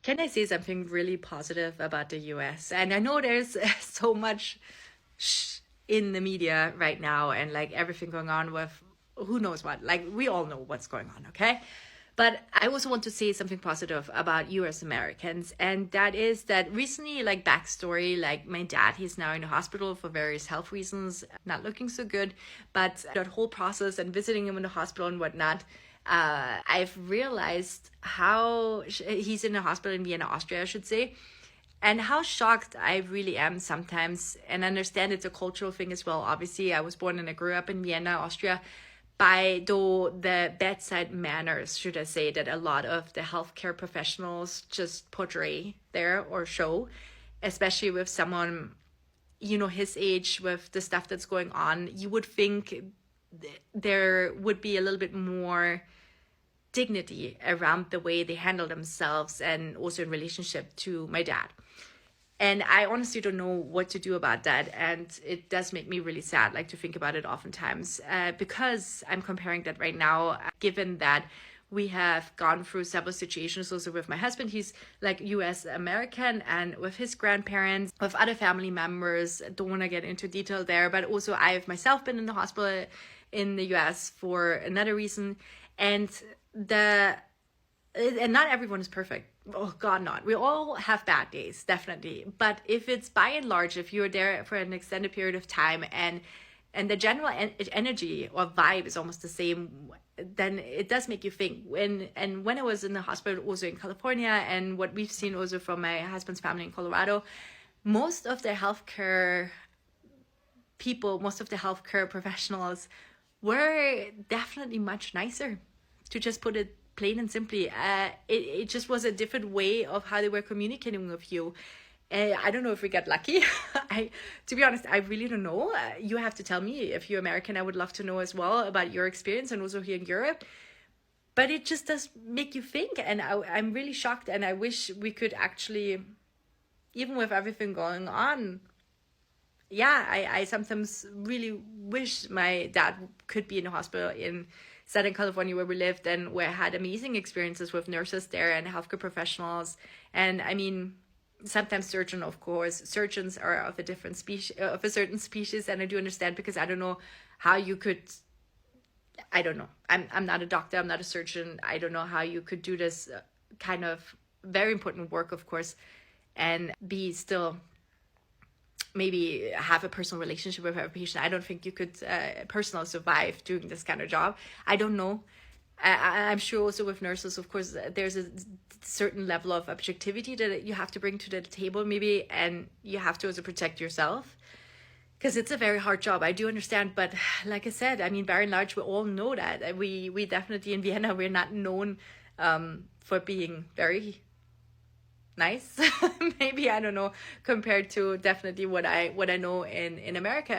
Can I say something really positive about the US? And I know there's so much in the media right now and like everything going on with who knows what. Like we all know what's going on, okay? But I also want to say something positive about US Americans, and that is that recently, like backstory, like my dad, he's now in the hospital for various health reasons, not looking so good. But that whole process and visiting him in the hospital and whatnot, I've realized how he's in a hospital in Vienna, Austria, I should say, and how shocked I really am sometimes. And I understand it's a cultural thing as well. Obviously, I was born and I grew up in Vienna, Austria. By though the bedside manners, should I say, that a lot of the healthcare professionals just portray there or show, especially with someone, his age, with the stuff that's going on, you would think there would be a little bit more dignity around the way they handle themselves and also in relationship to my dad. And I honestly don't know what to do about that. And it does make me really sad, like to think about it oftentimes, because I'm comparing that right now, given that we have gone through several situations also with my husband. He's like US American, and with his grandparents, with other family members. Don't want to get into detail there, but also I've myself been in the hospital in the US for another reason. And not everyone is perfect. Oh God, not. We all have bad days, definitely. But if it's by and large, if you're there for an extended period of time and the general energy or vibe is almost the same, then it does make you think. When I was in the hospital also in California, and what we've seen also from my husband's family in Colorado, most of the healthcare people, most of the healthcare professionals were definitely much nicer, to just put it plain and simply. It just was a different way of how they were communicating with you. I don't know if we got lucky. To be honest, I really don't know. You have to tell me. If you're American, I would love to know as well about your experience, and also here in Europe. But it just does make you think, and I'm really shocked, and I wish we could actually, even with everything going on, yeah, I sometimes really wish my dad could be in a hospital in Southern California where we lived, and where I had amazing experiences with nurses there and healthcare professionals. And I mean, sometimes surgeons are of a different species, of a certain species, and I do understand, because I don't know how you could, I don't know. I'm not a doctor, I'm not a surgeon. I don't know how you could do this kind of very important work, of course, and be still maybe have a personal relationship with a patient. I don't think you could personally survive doing this kind of job. I don't know. I'm sure also with nurses, of course, there's a certain level of objectivity that you have to bring to the table maybe, and you have to also protect yourself, because it's a very hard job. I do understand, but like I said, I mean, by and large, we all know that. We definitely in Vienna, we're not known for being very nice. Maybe, I don't know, compared to definitely what I know in America.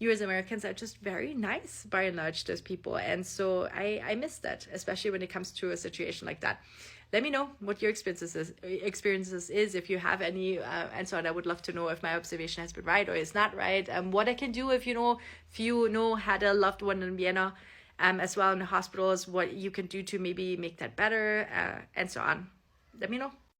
US Americans are just very nice by and large, those people. And so I miss that, especially when it comes to a situation like that. Let me know what your experiences is, if you have any, and so on. I would love to know if my observation has been right or is not right. What I can do if you had a loved one in Vienna, as well in the hospitals, what you can do to maybe make that better, and so on. Let me know.